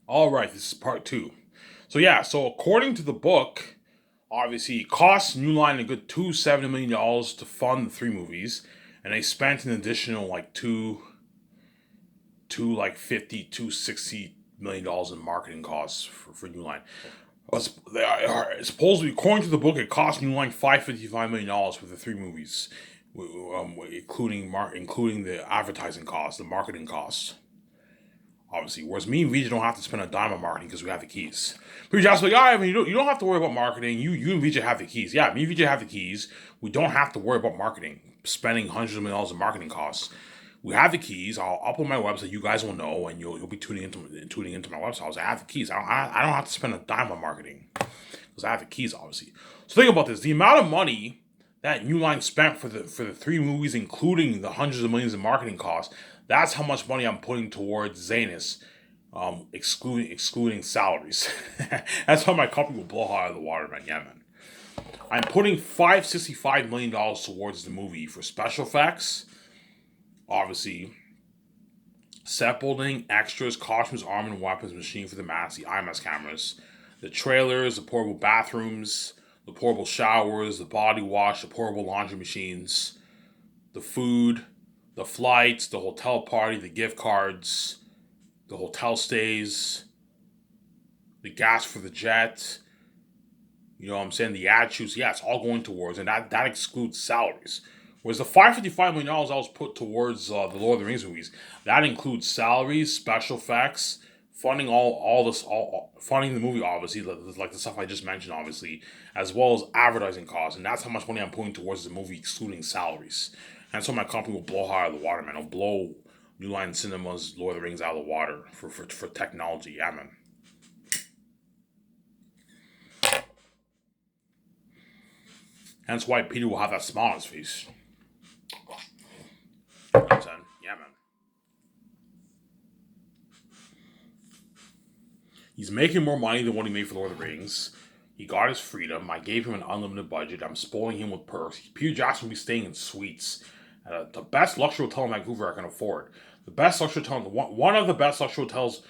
All right, this is part two. So according to the book, obviously it cost New Line a good $270 million to fund the three movies, and they spent an additional like two like 50, $260 million in marketing costs for New Line. Supposedly, according to the book, it cost New Line $555 million for the three movies, including the advertising costs, the marketing costs. Obviously, whereas me and VJ don't have to spend a dime on marketing because we have the keys. VJ was like, I mean, you don't have to worry about marketing. You and VJ have the keys. Yeah, me and VJ have the keys. We don't have to worry about marketing, spending hundreds of millions of dollars in marketing costs. We have the keys. I'll upload my website. You guys will know, and you'll be tuning into my website. I was like, I have the keys. I don't have to spend a dime on marketing because I have the keys, obviously. So think about this: the amount of money that New Line spent for the three movies, including the hundreds of millions in marketing costs. That's how much money I'm putting towards Zanus, excluding salaries. That's how my company will blow out of the water, man. Yeah, man. I'm putting $565 million towards the movie for special effects, obviously, set building, extras, costumes, armor and weapons, machine for the mask, the IMAX cameras, the trailers, the portable bathrooms, the portable showers, the body wash, the portable laundry machines, the food, the flights, the hotel party, the gift cards, the hotel stays, the gas for the jet, you know what I'm saying, the ad shoots, yeah, it's all going towards, and that excludes salaries. Whereas the $555 million I was put towards the Lord of the Rings movies, that includes salaries, special effects, funding funding the movie, obviously, like the stuff I just mentioned, obviously, as well as advertising costs, and that's how much money I'm putting towards the movie, excluding salaries. And so my company will blow out of the water, man. It'll blow New Line Cinema's Lord of the Rings out of the water for technology, yeah, man. Hence why Peter will have that smile on his face. You know what I'm saying? Yeah, man. He's making more money than what he made for Lord of the Rings. He got his freedom. I gave him an unlimited budget. I'm spoiling him with perks. Peter Jackson will be staying in suites at the best luxury hotel in Vancouver I can afford. The best luxury hotel, one of the best luxury hotels,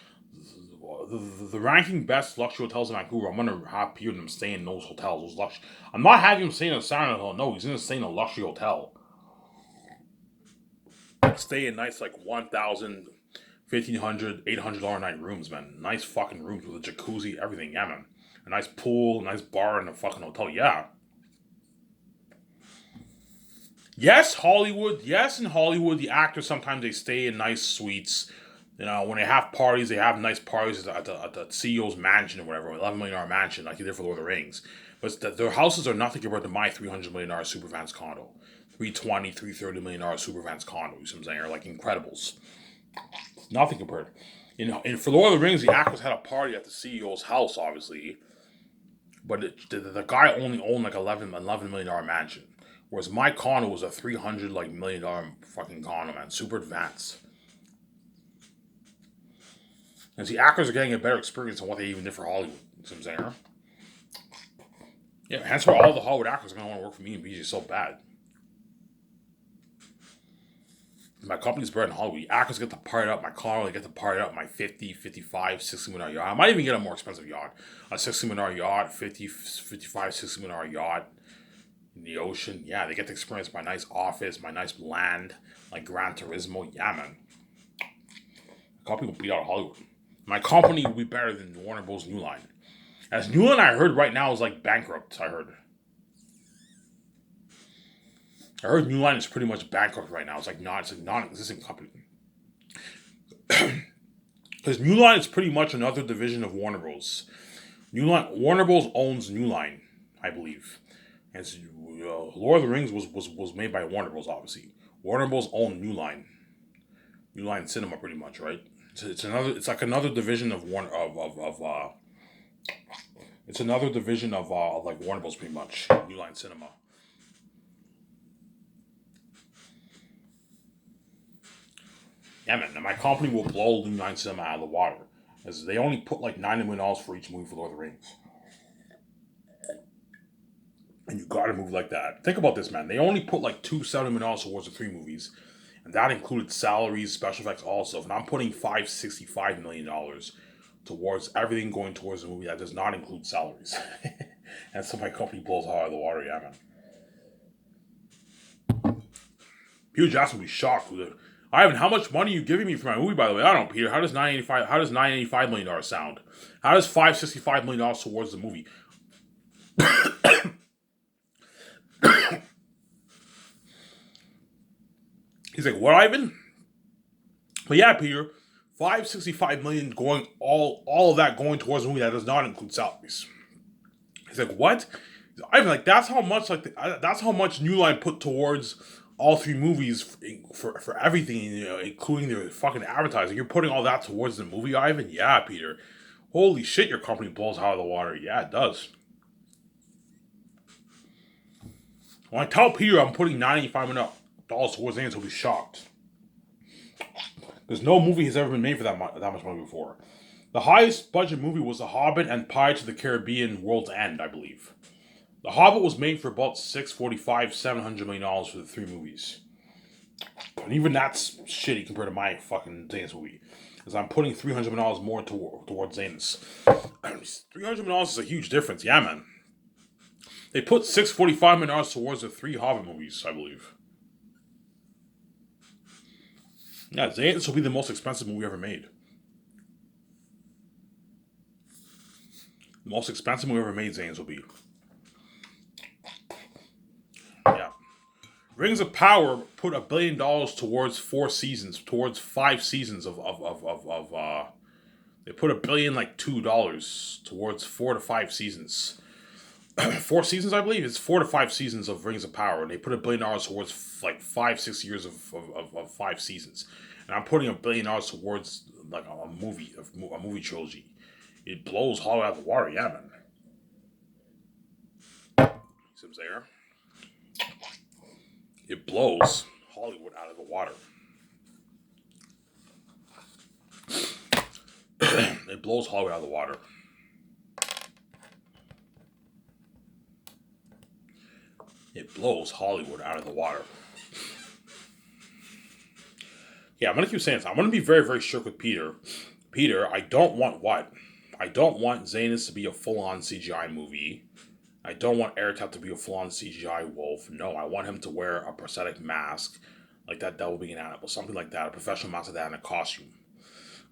the ranking best luxury hotels in Vancouver. I'm gonna have Peter and him stay in those hotels. Those luxury. I'm not having him stay in a Saturn hotel. No, he's gonna stay in a luxury hotel. Stay in nice like 1,000, 1,500, $800 night rooms, man. Nice fucking rooms with a jacuzzi, everything. Yeah, man. A nice pool, a nice bar in a fucking hotel. Yeah. Yes, Hollywood. Yes, in Hollywood, the actors sometimes they stay in nice suites. You know, when they have parties, they have nice parties at the CEO's mansion or whatever, $11 million mansion, like he did for Lord of the Rings. But their houses are nothing compared to my $300 million Superfans condo. 320, $330 million Superfans condo, you know what I'm saying? Are like Incredibles. Nothing compared. You know, and for Lord of the Rings, the actors had a party at the CEO's house, obviously. But the guy only owned like $11 million mansion. Whereas my condo was a $300 million fucking condo, man. Super advanced. And the actors are getting a better experience than what they even did for Hollywood. You know what I'm saying? Yeah, hence why all the Hollywood actors are gonna want to work for me and BJ so bad. My company's better than Hollywood. Actors get to party up. My car, they get to party up. My 50, 55, $60 million yacht. I might even get a more expensive yacht. A $60 million yacht, 50, 55, $60 million yacht in the ocean. Yeah, they get to experience my nice office, my nice land, like Gran Turismo. Yeah, man. My company will beat out Hollywood. My company will be better than Warner Bros. New Line. As New Line, I heard right now is like bankrupt. I heard New Line is pretty much bankrupt right now. It's a non-existent company. Because New Line is pretty much another division of Warner Bros. Warner Bros. Owns New Line, I believe. And so, Lord of the Rings was made by Warner Bros. Obviously, Warner Bros. Owned New Line Cinema, pretty much, right? It's like another division of Warner of it's another division of like Warner Bros. Pretty much, New Line Cinema. Yeah, man, and my company will blow New Line Cinema out of the water, as they only put like $90 million for each movie for Lord of the Rings. And you gotta move like that. Think about this, man. They only put like $270 million towards the three movies, and that included salaries, special effects, all stuff. And I'm putting $565 million towards everything going towards the movie that does not include salaries. And so my company blows out of the water, yeah, man. Peter Jackson will be shocked with it. Ivan, how much money are you giving me for my movie, by the way? I don't know, Peter. How does $985 million sound? How does $565 million towards the movie? He's like, what, Ivan? But yeah, Peter, $565 million going all of that going towards the movie that does not include salaries. He's like, what? Ivan, like that's how much New Line put towards all three movies for everything, including their fucking advertising. You're putting all that towards the movie, Ivan? Yeah, Peter. Holy shit, your company blows out of the water. Yeah, it does. When I tell Peter I'm putting $95 million towards things, he'll be shocked. There's no movie has ever been made for that much money before. The highest budget movie was The Hobbit and Pirates of the Caribbean: World's End, I believe. The Hobbit was made for about $700 million for the three movies. And even that's shitty compared to my fucking Zanus movie. Because I'm putting $300 million more towards Zanus. $300 million is a huge difference, yeah, man. They put $645 million towards the three Hobbit movies, I believe. Yeah, Zanus will be the most expensive movie ever made. The most expensive movie ever made, Zanus will be. Yeah. Rings of Power put $1 billion towards 4 seasons, towards 5 seasons of they put $1 billion like $2 towards 4 to 5 seasons. 4 seasons, I believe. It's 4 to 5 seasons of Rings of Power, and they put $1 billion towards like 5-6 years of 5 seasons. And I'm putting $1 billion towards like a movie trilogy. It blows Hollywood out of the water, yeah, man. See what I'm saying? It blows Hollywood out of the water. It blows Hollywood out of the water. It blows Hollywood out of the water. Yeah, I'm going to keep saying this. I'm going to be very, very strict with Peter. Peter, I don't want what? I don't want Zanus to be a full-on CGI movie. I don't want Airtap to be a full-on CGI wolf. No, I want him to wear a prosthetic mask, like that devil being an animal, something like that, a professional mask of that in a costume.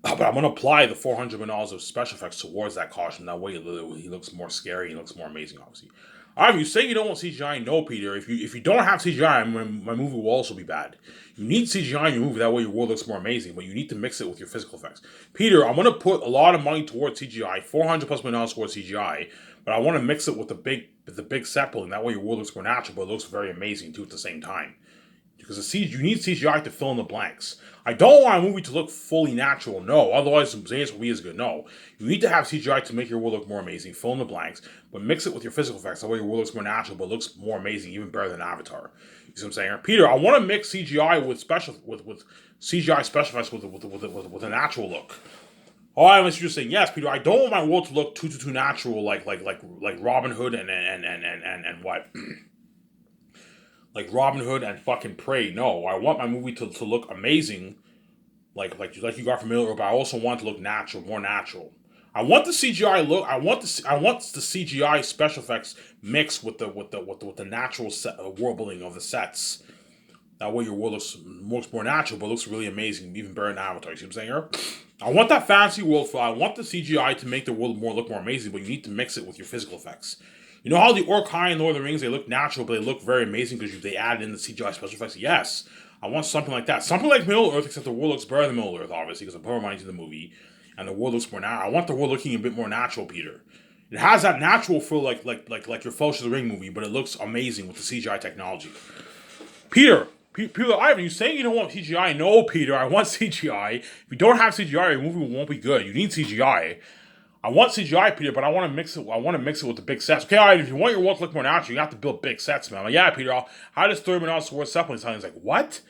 But I'm going to apply the $400 million of special effects towards that costume. That way he looks more scary, he looks more amazing, obviously. If you say you don't want CGI, no, Peter. If you don't have CGI, my movie will also be bad. You need CGI in your movie, that way your world looks more amazing, but you need to mix it with your physical effects. Peter, I'm going to put a lot of money towards CGI, $400+ million towards CGI, but I want to mix it with the big set building, that way your world looks more natural, but it looks very amazing too at the same time. Because you need CGI to fill in the blanks. I don't want a movie to look fully natural, no. Otherwise, Zanus will be as good, no. You need to have CGI to make your world look more amazing, fill in the blanks, but mix it with your physical effects. That way your world looks more natural, but looks more amazing, even better than Avatar. You see what I'm saying? Peter, I want to mix CGI with CGI special effects with a natural look. Oh, I was just saying yes, Peter. I don't want my world to look too natural, like Robin Hood and what. Like Robin Hood and fucking Prey. No, I want my movie to look amazing, like you got from Middle Earth, but I also want it to look natural, more natural. I want the CGI look. I want the CGI special effects mixed with the natural world building of the sets. That way your world looks more natural, but looks really amazing, even better than Avatar. You see what I'm saying here? I want that fantasy world feel. I want the CGI to make the world look more amazing, but you need to mix it with your physical effects. You know how the Orc-hai and Lord of the Rings, they look natural, but they look very amazing because they added in the CGI special effects? Yes. I want something like that. Something like Middle Earth, except the world looks better than Middle Earth, obviously, because I put more money into the movie, and the world looks more natural. I want the world looking a bit more natural, Peter. It has that natural feel like your Fellowship of the Ring movie, but it looks amazing with the CGI technology. Peter, Ivan, you saying you don't want CGI? No, Peter, I want CGI. If you don't have CGI, your movie won't be good. You need CGI. I want CGI, Peter, but I want to mix it. I want to mix it with the big sets. Okay, all right, if you want your world to look more natural, you have to build big sets, man. I'm like, yeah, Peter, how does $30 million towards set building? He's like, what?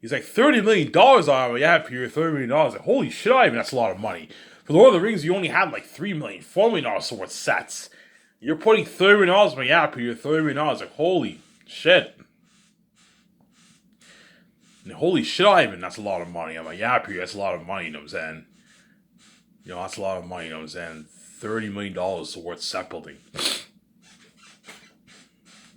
He's like, $30 million. I'm like, yeah, Peter, $30 million. I was like, holy shit, Ivan, that's a lot of money. For Lord of the Rings, you only had like $3 million, $4 million towards sets. You're putting $30 million. I'm like, yeah, Peter, $30 million. I was like, holy shit. And holy shit, Ivan, that's a lot of money. I'm like, yeah, Peter, that's a lot of money, you know what I'm saying? That's a lot of money. You know what I'm saying? $30 million towards set building.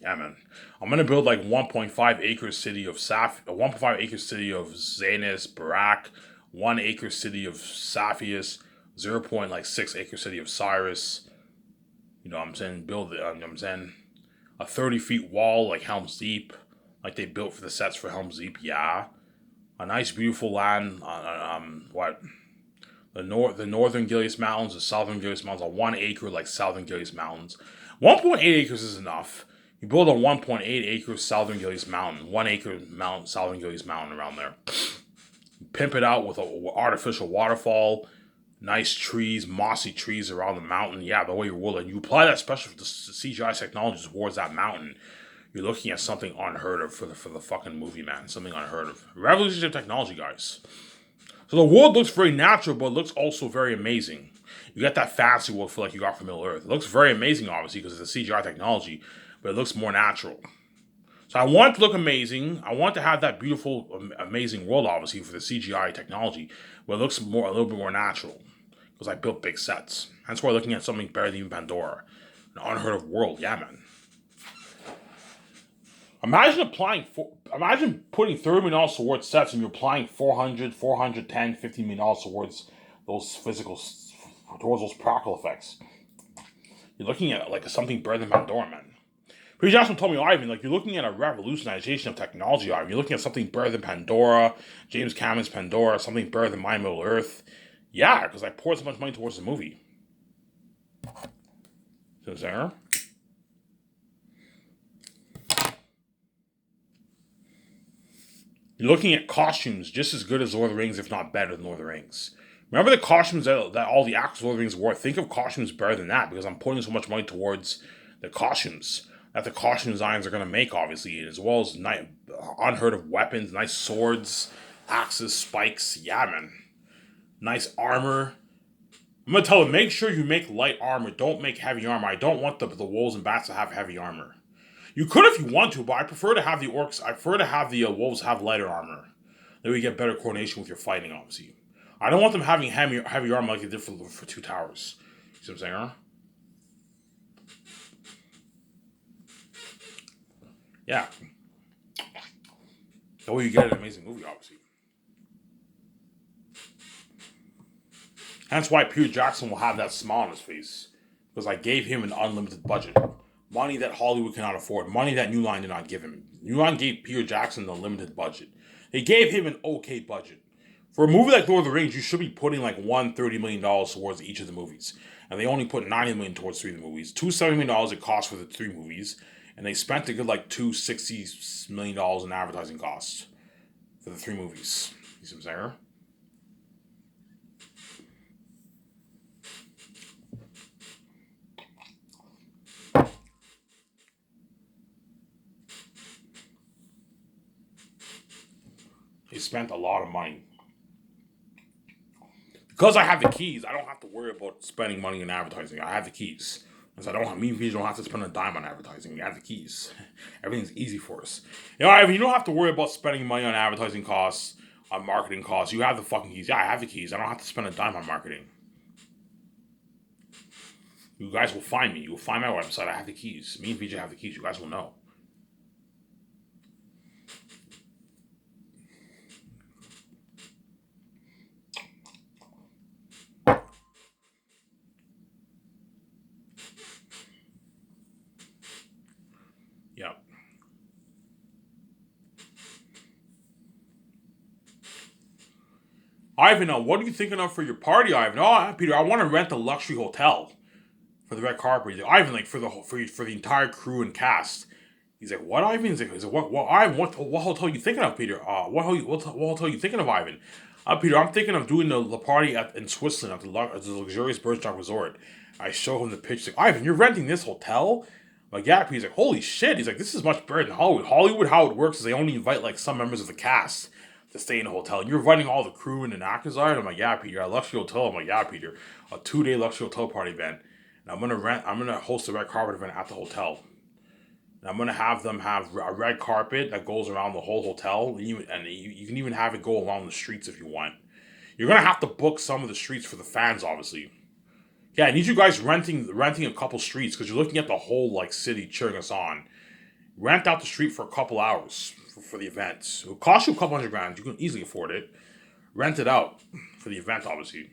Yeah, man. I'm gonna build like 1.5 acre city of a 1.5 acre city of Zanus, Barak, 1 acre city of Saphius, 0.6 acre city of Cyrus. You know what I'm saying? Build it. You know what I'm saying? A 30 feet wall like Helm's Deep, like they built for the sets for Helm's Deep. Yeah, a nice beautiful land. What the northern Gilead Mountains, the southern Gilead Mountains, a 1 acre like southern Gilead Mountains. 1.8 acres is enough. You build a 1.8 acre southern Gilead Mountain, 1 acre mountain, southern Gilead Mountain around there. Pimp it out with an artificial waterfall, nice trees, mossy trees around the mountain. Yeah, the way you will, and you apply that special CGI technology towards that mountain. You're looking at something unheard of for the fucking movie, man. Something unheard of. Revolutionary technology, guys. So the world looks very natural, but it looks also very amazing. You get that fancy world feel like you got from Middle Earth. It looks very amazing, obviously, because it's a CGI technology, but it looks more natural. So I want it to look amazing. I want to have that beautiful, amazing world, obviously, for the CGI technology, but it looks a little bit more natural because I built big sets. That's why we're looking at something better than even Pandora, an unheard of world. Yeah, man. Imagine putting $30 million towards sets and you're applying 400, 410, $50 million towards those towards those practical effects. You're looking at like something better than Pandora, man. Peter Jackson told me, Ivan, like you're looking at a revolutionization of technology, Ivan. You're looking at something better than Pandora, James Cameron's Pandora, something better than My Middle Earth. Yeah, because I poured so much money towards the movie. So there. You're looking at costumes just as good as Lord of the Rings, if not better than Lord of the Rings. Remember the costumes that all the actors of Lord of the Rings wore? Think of costumes better than that because I'm putting so much money towards the costumes that the costume designs are going to make, obviously, as well as unheard of weapons, nice swords, axes, spikes. Yeah, man. Nice armor. I'm going to tell them, make sure you make light armor. Don't make heavy armor. I don't want the wolves and bats to have heavy armor. You could if you want to, but I prefer to have the orcs. I prefer to have the wolves have lighter armor. Then we get better coordination with your fighting, obviously. I don't want them having heavy armor like they did for Two Towers. You see what I'm saying, huh? Yeah. That way you get an amazing movie, obviously. Hence why Peter Jackson will have that smile on his face. Because I gave him an unlimited budget. Money that Hollywood cannot afford. Money that New Line did not give him. New Line gave Peter Jackson a limited budget. They gave him an okay budget. For a movie like Lord of the Rings, you should be putting like $130 million towards each of the movies. And they only put $90 million towards 3 of the movies. $270 million it cost for the 3 movies. And they spent a good like $260 million in advertising costs for the 3 movies. You see what I'm saying? They spent a lot of money. Because I have the keys, I don't have to worry about spending money in advertising. I have the keys. Because me and Vijay don't have to spend a dime on advertising. We have the keys. Everything's easy for us. You don't have to worry about spending money on advertising costs, on marketing costs. You have the fucking keys. Yeah, I have the keys. I don't have to spend a dime on marketing. You guys will find me. You will find my website. I have the keys. Me and Vijay have the keys. You guys will know. Yeah. Ivan, what are you thinking of for your party, Ivan? Oh, Peter, I want to rent a luxury hotel for the red carpet. He's like, Ivan, like for the entire crew and cast. He's like, what, Ivan? He's like, what, Ivan? What hotel are you thinking of, Peter? What hotel are you thinking of, Ivan? Peter, I'm thinking of doing the party in Switzerland at the luxurious Bergstock Resort. I show him the pitch. He's like, Ivan, you're renting this hotel? I'm like, yeah. He's like, holy shit. He's like, this is much better than Hollywood. Hollywood, how it works is they only invite like some members of the cast to stay in a hotel. And you're inviting all the crew and actors are. And I'm like, yeah, Peter, a luxury hotel. I'm like, yeah, Peter, a 2-day luxury hotel party event. And I'm gonna host a red carpet event at the hotel. And I'm gonna have them have a red carpet that goes around the whole hotel, and you can even have it go along the streets if you want. you're gonna have to book some of the streets for the fans, obviously. Yeah, I need you guys renting a couple streets because you're looking at the whole like city cheering us on. Rent out the street for a couple hours for the event. It'll cost you a couple hundred grand. You can easily afford it. Rent it out for the event, obviously.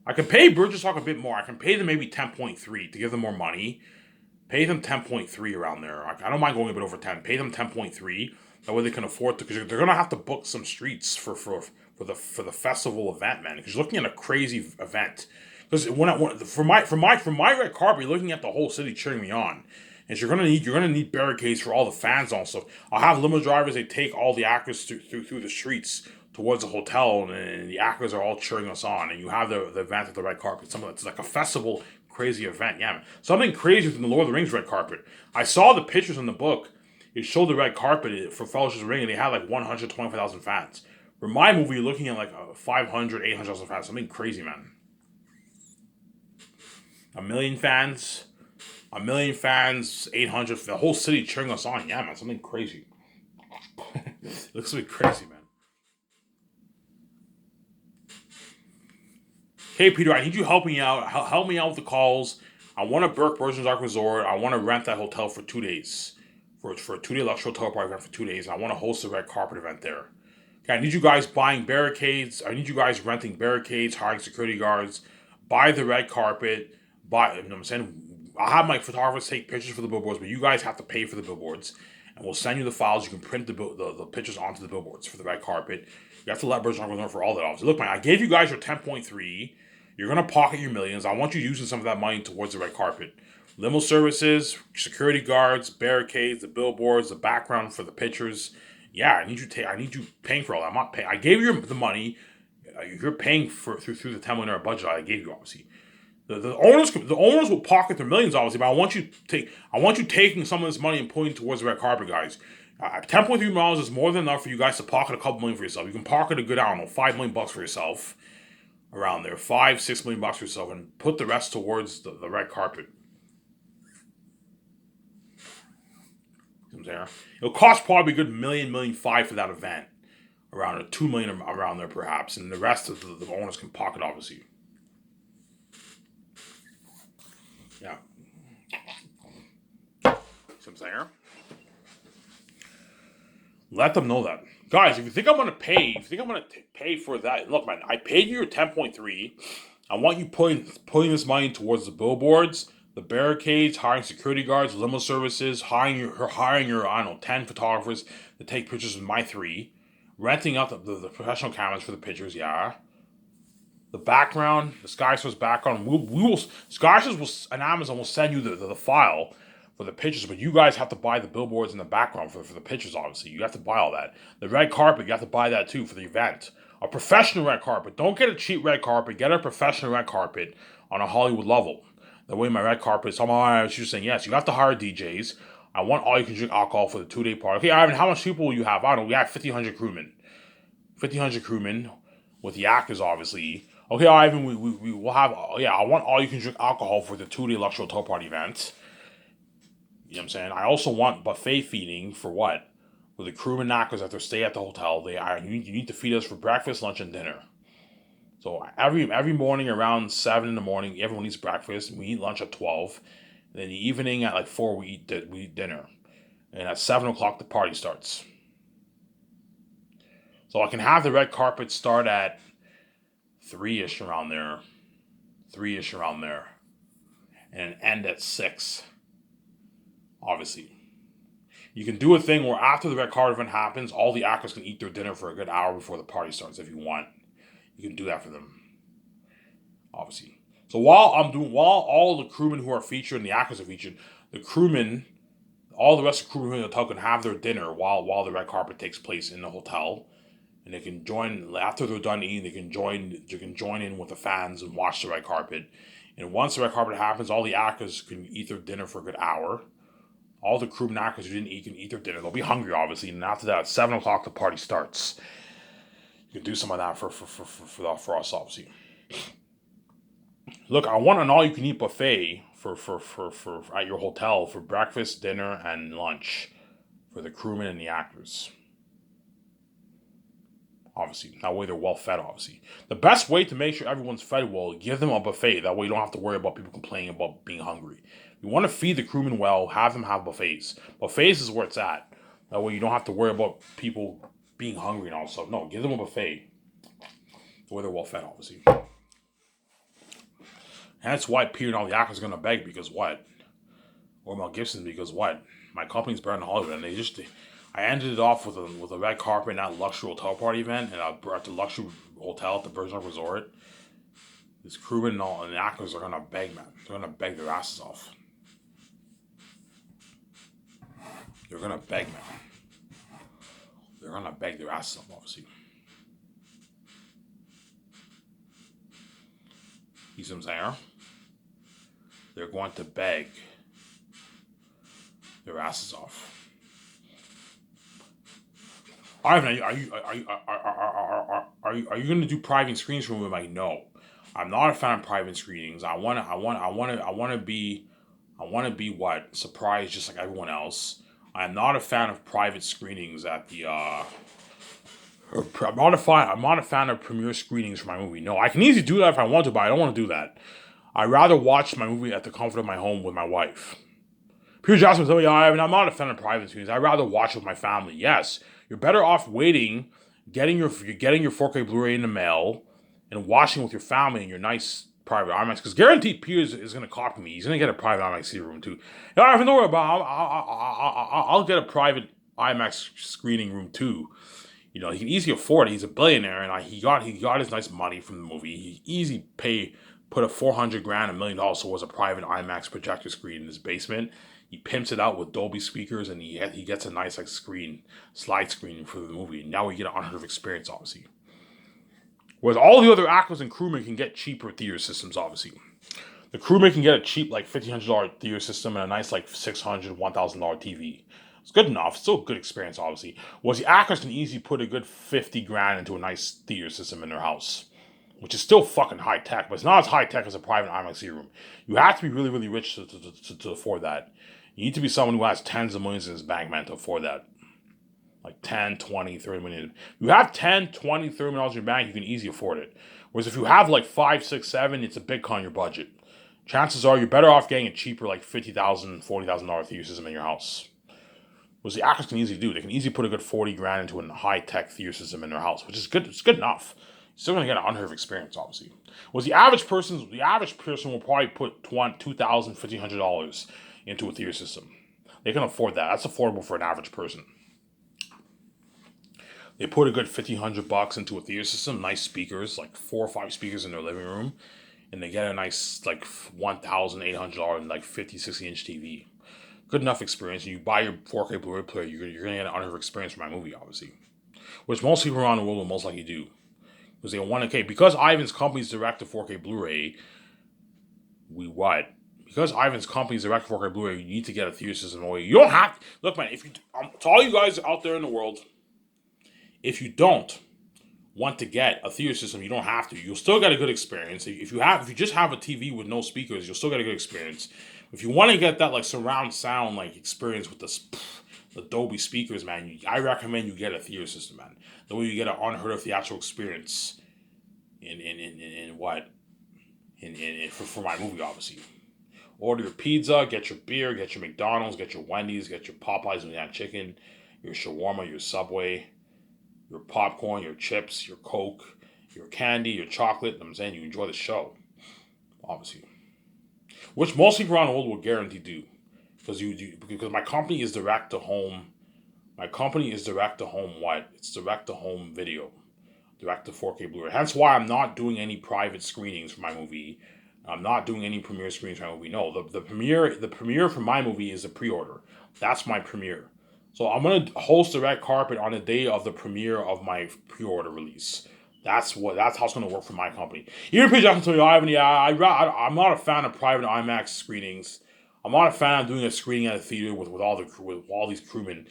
I can pay Burgess Hawk a bit more. I can pay them maybe 10.3 to give them more money. Pay them 10.3 around there. I don't mind going a bit over 10. Pay them 10.3. That way they can afford to, because they're gonna have to book some streets for the festival event, man. Because you're looking at a crazy event. Because for my red carpet, you're looking at the whole city cheering me on. And you're gonna need barricades for all the fans and stuff. I'll have limo drivers. They take all the actors through the streets towards the hotel, and the actors are all cheering us on. And you have the event at the red carpet. Something that's like a festival, crazy event. Yeah, man. Something crazy than the Lord of the Rings red carpet. I saw the pictures in the book. It showed the red carpet for Fellowship of the Ring, and they had like 125,000 fans. For my movie, you're looking at like 500, 800,000 fans. Something crazy, man. A million fans. 800. The whole city cheering us on. Yeah, man. Something crazy. It looks like crazy, man. Hey, Peter, I need you helping me out. Help me out with the calls. I want to book Virgin Dark Resort. I want to rent that hotel for 2 days. For a 2 day luxury hotel party event for 2 days. I want to host a red carpet event there. Okay, I need you guys buying barricades. I need you guys renting barricades, hiring security guards. Buy the red carpet. You know what I'm saying? I'll have my photographers take pictures for the billboards, but you guys have to pay for the billboards. And we'll send you the files. You can print the pictures onto the billboards for the red carpet. You have to let Virgin Dark for all that. Obviously, look, man, I gave you guys your 10.3. You're going to pocket your millions. I want you using some of that money towards the red carpet. Limo services, security guards, barricades, the billboards, the background for the pictures. Yeah, I need you paying for all that. I'm not paying. I gave you the money. You're paying for through the $10 million budget I gave you, obviously. The owners will pocket their millions, obviously, but I want you taking some of this money and putting it towards the red carpet, guys. $10.3 million is more than enough for you guys to pocket a couple million for yourself. You can pocket a good, I don't know, $5 million for yourself, around there, $6 million for yourself, and put the rest towards the red carpet. You know what I'm saying? It'll cost probably a good $1.5 million for that event, around a $2 million around there perhaps, and the rest of the owners can pocket, obviously. Yeah. See what I'm saying? Let them know that. Guys, if you think I'm going to pay for that, look, man, I paid you your 10.3. I want you putting this money towards the billboards, the barricades, hiring security guards, limo services, hiring your I don't know, 10 photographers to take pictures of my 3, renting out the professional cameras for the pictures, yeah. The background, the Skysource background, Skysource and Amazon will send you the file for the pictures, but you guys have to buy the billboards in the background for the pictures, obviously. You have to buy all that. The red carpet, you have to buy that too for the event. A professional red carpet. Don't get a cheap red carpet. Get a professional red carpet on a Hollywood level. The way my red carpet is, she's saying, yes, you have to hire DJs. I want all you can drink alcohol for the 2 day party. Okay, Ivan, how much people will you have? I don't know. We have 1,500 crewmen. 1,500 crewmen with the actors, obviously. Okay, Ivan, we will have, I want all you can drink alcohol for the 2 day luxury hotel party event. You know what I'm saying? I also want buffet feeding for what? For the crewmen and actors after stay at the hotel. You need to feed us for breakfast, lunch, and dinner. So every morning around 7 in the morning, everyone eats breakfast. We eat lunch at 12. And then the evening at like 4, we eat dinner. And at 7 o'clock, the party starts. So I can have the red carpet start at 3-ish around there. 3-ish around there. And end at 6. Obviously. You can do a thing where after the red carpet event happens, all the actors can eat their dinner for a good hour before the party starts if you want. You can do that for them. Obviously. So while all the crewmen who are featured and the actors are featured, the crewmen, all the rest of the crewmen in the hotel can have their dinner while the red carpet takes place in the hotel. And they can join, after they're done eating, they can join in with the fans and watch the red carpet. And once the red carpet happens, all the actors can eat their dinner for a good hour. All the crewmen actors who didn't eat can eat their dinner. They'll be hungry, obviously. And after that, at 7 o'clock, the party starts. You can do some of that for us, obviously. Look, I want an all-you-can-eat buffet for at your hotel for breakfast, dinner, and lunch for the crewmen and the actors. Obviously, that way they're well fed. Obviously, the best way to make sure everyone's fed well, give them a buffet. That way you don't have to worry about people complaining about being hungry. You want to feed the crewmen well, have them have buffets. Buffets is where it's at. That way you don't have to worry about people being hungry and all that stuff. No, give them a buffet. The way they're well fed, obviously. And that's why Peter and all the actors are gonna beg because what? Or Mel Gibson because what? My company's better than Hollywood, and I ended it off with a red carpet and that luxury hotel party event, and I brought the luxury hotel at the Virgin Resort. This crewman and the actors are gonna beg, man. They're gonna beg their asses off. They're gonna beg, man. They're gonna beg their asses off, obviously. You see what I'm saying? They're going to beg their asses off. Ivan, are you going to do private screenings for me? Like, no, I'm not a fan of private screenings. I want to be what surprised, just like everyone else. I'm not a fan of private screenings at the. I'm not a fan of premiere screenings for my movie. No, I can easily do that if I want to, but I don't want to do that. I'd rather watch my movie at the comfort of my home with my wife. Peter Jackson was I'm not a fan of private screenings. I'd rather watch with my family. Yes, you're better off waiting, getting your 4K Blu-ray in the mail, and watching with your family in your nice private IMAX. Because guaranteed, Peter is going to copy me. He's going to get a private IMAX room too. I don't have to worry about. I'll get a private IMAX screening room too. You know, he can easily afford it. He's a billionaire, and he got his nice money from the movie. He easily put a $400,000, $1 million towards a private IMAX projector screen in his basement. He pimps it out with Dolby speakers, and he gets a nice slide screen for the movie. And now we get an unheard of experience, obviously. Whereas all the other actors and crewmen can get cheaper theater systems, obviously. The crewmen can get a cheap $1,500 theater system and a nice $600, $1,000 TV. It's good enough. It's still a good experience, obviously. Whereas the actors can easily put a good $50,000 into a nice theater system in their house, which is still fucking high tech, but it's not as high tech as a private IMAX theater room. You have to be really, really rich to afford that. You need to be someone who has tens of millions in his bank, man, to afford that. Like 10, 20, 30 million. If you have 10, 20, $30 million in your bank, you can easily afford it. Whereas if you have 5, 6, 7, it's a big cut on your budget. Chances are you're better off getting a cheaper $50,000, $40,000 theater system in your house. Whereas the actors can easily do. They can easily put a good $40,000 into a high-tech theater system in their house, which is good. It's good enough. You're still going to get an unheard of experience, obviously. Whereas the average person will probably put $2,000, $1,500 into a theater system. They can afford that. That's affordable for an average person. They put a good $1,500 into a theater system, nice speakers, 4 or 5 speakers in their living room, and they get a nice $1,800 50, 60-inch TV. Good enough experience. And you buy your 4K Blu-ray player, you're going to get an unheard of experience for my movie, obviously. Which most people around the world will most likely do. Because they want to, because Ivan's company's direct to 4K Blu-ray, because Ivan's company's direct to 4K Blu-ray, you need to get a theater system away. You don't have to. Look, man, to all you guys out there in the world, if you don't want to get a theater system, you don't have to. You'll still get a good experience. If you just have a TV with no speakers, you'll still get a good experience. If you want to get that surround sound experience with the Dolby speakers, man, I recommend you get a theater system, man. The way you get an unheard of theatrical experience for my movie, obviously. Order your pizza, get your beer, get your McDonald's, get your Wendy's, get your Popeyes and that chicken, your shawarma, your Subway, your popcorn, your chips, your Coke, your candy, your chocolate. I'm saying you enjoy the show, obviously. Which most people around the world will guarantee do. Because my company is direct to home. My company is direct to home what? It's direct to home video. Direct to 4K Blu-ray. Hence why I'm not doing any private screenings for my movie. I'm not doing any premiere screenings for my movie. No, the premiere for my movie is the pre-order. That's my premiere. So I'm going to host the red carpet on the day of the premiere of my pre-order release. That's how it's going to work for my company. Even Peter Jackson told me, Ivan, I'm not a fan of private IMAX screenings. I'm not a fan of doing a screening at a theater with all these crewmen.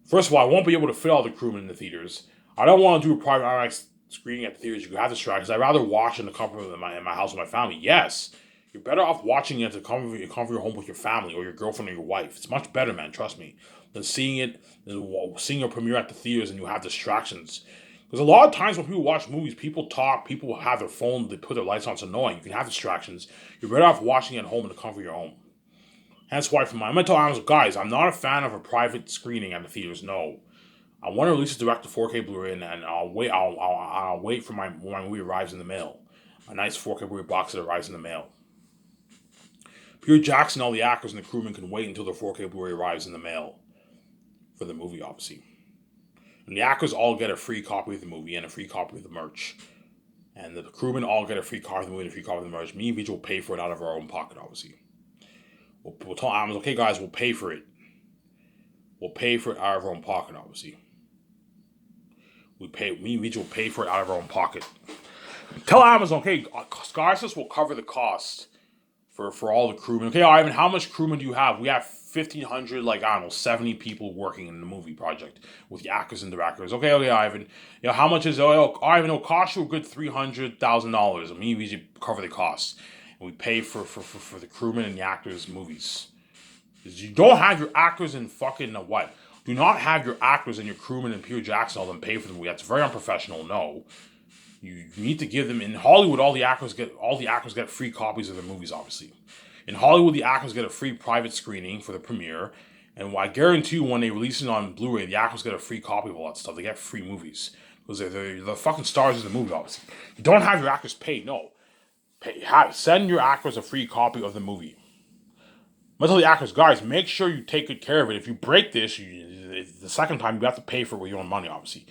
First of all, I won't be able to fit all the crewmen in the theaters. I don't want to do a private IMAX screening at the theaters. You can have distractions. I'd rather watch in the comfort of my house with my family. Yes, you're better off watching it at the comfort of your home with your family or your girlfriend or your wife. It's much better, man. Trust me. Than seeing a premiere at the theaters and you have distractions. Because a lot of times when people watch movies, people talk, people have their phone, they put their lights on, it's annoying. You can have distractions. You're better off watching at home in the comfort of your home. Hence why, I'm going to tell Amazon, guys, I'm not a fan of a private screening at the theaters. No. I want to release it direct to 4K Blu-ray, and I'll wait. I'll wait for when my movie arrives in the mail. A nice 4K Blu-ray box that arrives in the mail. Peter Jackson, all the actors and the crewmen can wait until their 4K Blu-ray arrives in the mail for the movie, obviously. And the actors all get a free copy of the movie and a free copy of the merch. And the crewmen all get a free copy of the movie and a free copy of the merch. Me and Vijay will pay for it out of our own pocket, obviously. We'll tell Amazon, okay, guys, we'll pay for it. We'll pay for it out of our own pocket, obviously. Me and Vijay will pay for it out of our own pocket. Tell Amazon, okay, Scarsys will cover the cost for all the crewmen. Okay, Ivan, how much crewmen do you have? We have 1,500, 70 people working in the movie project with the actors and directors. Okay, Ivan. How much is Ivan? It'll cost you a good $300,000. And me and Vijay cover the costs. And we pay for the crewmen and the actors' movies. You don't have your actors in fucking what? Do not have your actors and your crewmen and Peter Jackson all them pay for the movie. That's very unprofessional. No. You need to give them in Hollywood. All the actors get free copies of their movies. Obviously, in Hollywood, the actors get a free private screening for the premiere, and I guarantee you, when they release it on Blu-ray, the actors get a free copy of all that stuff. They get free movies because they're the fucking stars of the movie. Obviously, you don't have your actors paid. No, send your actors a free copy of the movie. I'm gonna tell the actors, guys, make sure you take good care of it. If you break this, the second time you have to pay for it with your own money. Obviously,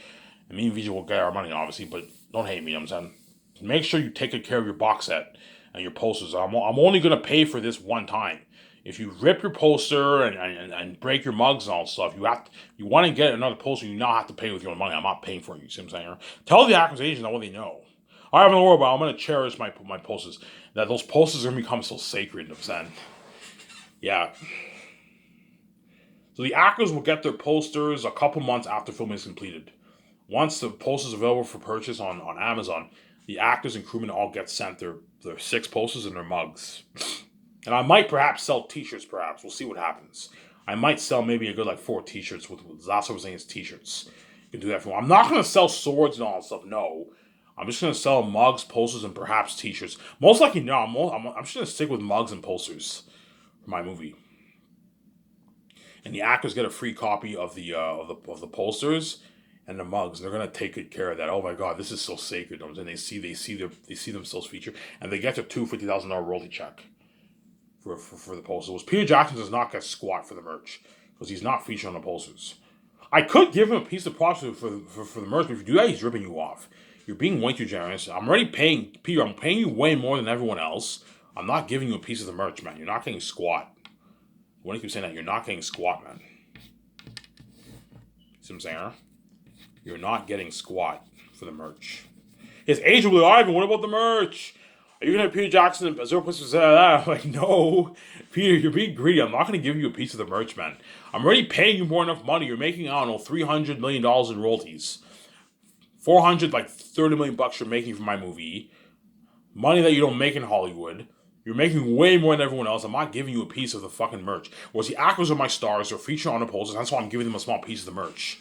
and me and Vijay will get our money, obviously, but. Don't hate me, you know what I'm saying? Make sure you take good care of your box set and your posters. I'm only going to pay for this one time. If you rip your poster and break your mugs and all stuff, you want to get another poster, you now have to pay with your own money. I'm not paying for it, you see what I'm saying? Tell the actors agent what they know. I have no worry about it. I'm going to cherish my posters. That those posters are going to become so sacred, you know what I'm saying? Yeah. So the actors will get their posters a couple months after filming is completed. Once the posters are available for purchase on Amazon, the actors and crewmen all get sent their 6 posters and their mugs. And I might perhaps sell t-shirts, perhaps. We'll see what happens. I might sell maybe a good 4 t-shirts with that's what I'm saying is t-shirts. You can do that for me. I'm not going to sell swords and all that stuff, no. I'm just going to sell mugs, posters, and perhaps t-shirts. Most likely, no. I'm just going to stick with mugs and posters for my movie. And the actors get a free copy of the posters and the mugs. They're gonna take good care of that. Oh my god, this is so sacred. And they see themselves featured, and they get their $250,000 royalty check for the posters. Peter Jackson does not get squat for the merch because he's not featured on the posters. I could give him a piece of profit for the merch, but if you do that, he's ripping you off. You're being way too generous. I'm already paying Peter. I'm paying you way more than everyone else. I'm not giving you a piece of the merch, man. You're not getting squat. When I keep saying that, you're not getting squat, man. See what I'm saying? Huh? You're not getting squat for the merch. His agent will be like, Ivan, what about the merch? Are you going to have Peter Jackson and 0%? I'm like, no. Peter, you're being greedy. I'm not going to give you a piece of the merch, man. I'm already paying you more enough money. You're making, I don't know, $300 million in royalties. 400, $30 million bucks you're making from my movie. Money that you don't make in Hollywood. You're making way more than everyone else. I'm not giving you a piece of the fucking merch. Whereas the actors are my stars. They're featured on the posters. That's why I'm giving them a small piece of the merch.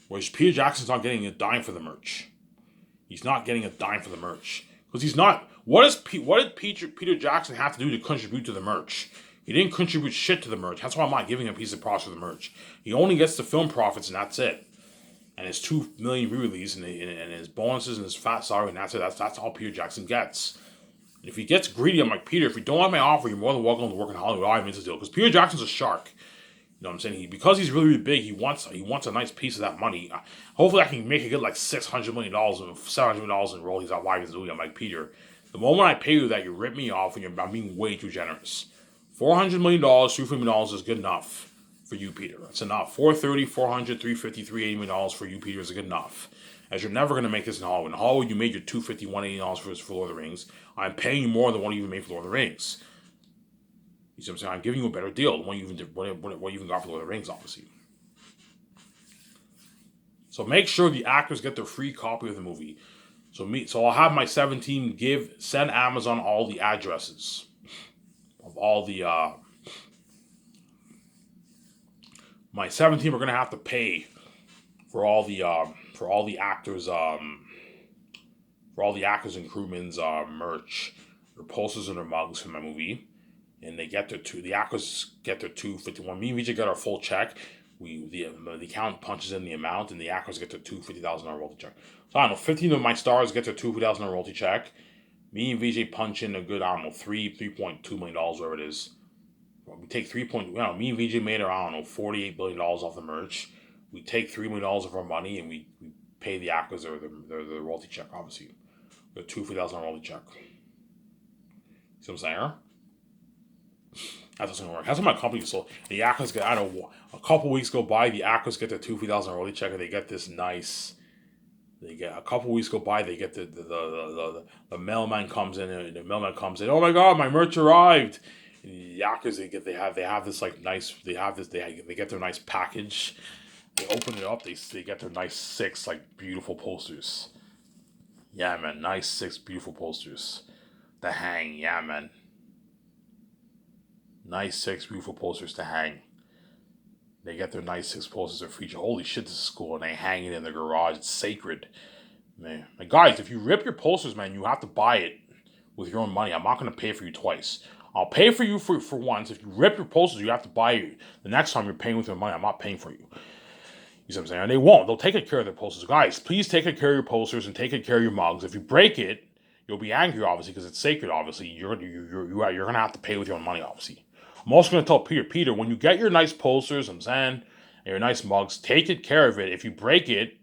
Whereas Peter Jackson's not getting a dime for the merch. He's not getting a dime for the merch. Because he's not... What did Peter Jackson have to do to contribute to the merch? He didn't contribute shit to the merch. That's why I'm not giving him a piece of profit for the merch. He only gets the film profits and that's it. And his 2 million re-release and his bonuses and his fat salary and that's it. That's all Peter Jackson gets. And if he gets greedy, I'm like, Peter, if you don't want my offer, you're more than welcome to work in Hollywood. I mean, it's a deal. Because Peter Jackson's a shark. You know what I'm saying? Because he's really, really big, he wants a nice piece of that money. Hopefully I can make a good $600 million and $700 million in royalties out why he's doing. I'm like, Peter, the moment I pay you that, you rip me off and I'm being way too generous. $400 million, $350 million is good enough for you, Peter. That's enough. 430, 400, 350, $380 million for you, Peter, is good enough. As you're never going to make this in Hollywood. In Hollywood, you made your $250, $180 for Lord of the Rings. I'm paying you more than what you even made for Lord of the Rings. You see what I'm saying? I'm giving you a better deal than what you even got for Lord of the Rings, obviously. So make sure the actors get their free copy of the movie. So I'll have my 17 send Amazon all the addresses of all the my 17 are gonna have to pay for all the for all the actors and crewmen's merch, their posters and their mugs from my movie, and they get the actors get their 251. Me and VJ get our full check. The account punches in the amount, and the actors get their $250,000 royalty check. So I don't know, 15 of my stars get their $250,000 royalty check. Me and VJ punch in a good, I don't know, $3.2 million, whatever it is. We take me and VJ made, I don't know, $48 billion off the merch. We take $3 million of our money and we pay the actors their royalty check, obviously. The $250,000 royalty check. See what I'm saying? That's what's gonna work. That's what my company is. So the actors get, I don't know, a couple weeks go by, the actors get their $250,000 royalty check, and they get this nice. They get a couple weeks go by, they get the mailman comes in, and the mailman comes in. Oh my God, my merch arrived. And the actors they have this like nice, they get their nice package. They open it up, they get their nice 6 like beautiful posters. Yeah, man, nice 6 beautiful posters to hang. Yeah, man. Nice 6 beautiful posters to hang. They get their nice 6 posters of feature. Holy shit, this is cool. And they hang it in the garage. It's sacred. Man. Like, guys, if you rip your posters, man, you have to buy it with your own money. I'm not going to pay for you twice. I'll pay for you for once. If you rip your posters, you have to buy it. The next time you're paying with your money, I'm not paying for you. You see what I'm saying? And they won't. They'll take good care of their posters. Guys, please take good care of your posters and take good care of your mugs. If you break it, you'll be angry, obviously, because it's sacred, obviously. You're going to have to pay with your own money, obviously. I'm also going to tell Peter, when you get your nice posters, I'm saying, and your nice mugs, take good care of it. If you break it,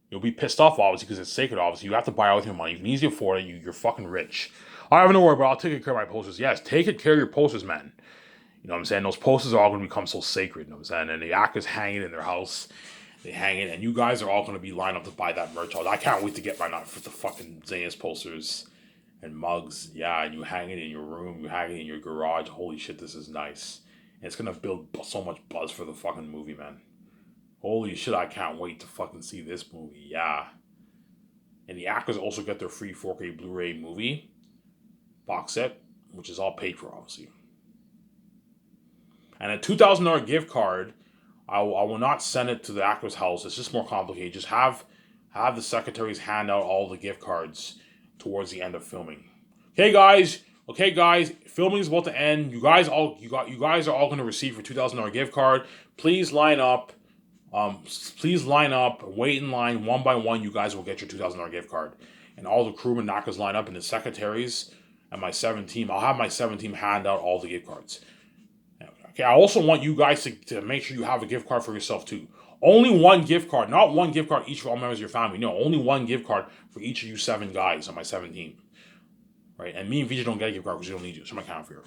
you'll be pissed off, obviously, because it's sacred, obviously. You have to buy it with your money. You can easily afford it. You're fucking rich. I have no worry, but I'll take good care of my posters. Yes, take good care of your posters, man. You know what I'm saying? Those posters are all going to become so sacred, you know what I'm saying? And the actors hang it in their house. They hang it, and you guys are all going to be lined up to buy that merch. I can't wait to get mine out for the fucking Zayas posters and mugs. Yeah, and you hang it in your room. You hang it in your garage. Holy shit, this is nice. And it's going to build so much buzz for the fucking movie, man. Holy shit, I can't wait to fucking see this movie. Yeah. And the actors also get their free 4K Blu-ray movie box set, which is all paid for, obviously. And a $2,000 gift card, I will not send it to the actor's house. It's just more complicated. Just have the secretaries hand out all the gift cards towards the end of filming. Okay, guys, filming is about to end. You guys are all going to receive your $2,000 gift card. Please line up. Wait in line one by one. You guys will get your $2,000 gift card. And all the crewmen, actors line up, and the secretaries and my 7 team. I'll have my 7 team hand out all the gift cards. Okay, I also want you guys to make sure you have a gift card for yourself too. Only one gift card, not one gift card each for all members of your family. No, only one gift card for each of you 7 guys on my 7 team. Right? And me and VJ don't get a gift card because we don't need you. So I'm going to count for you.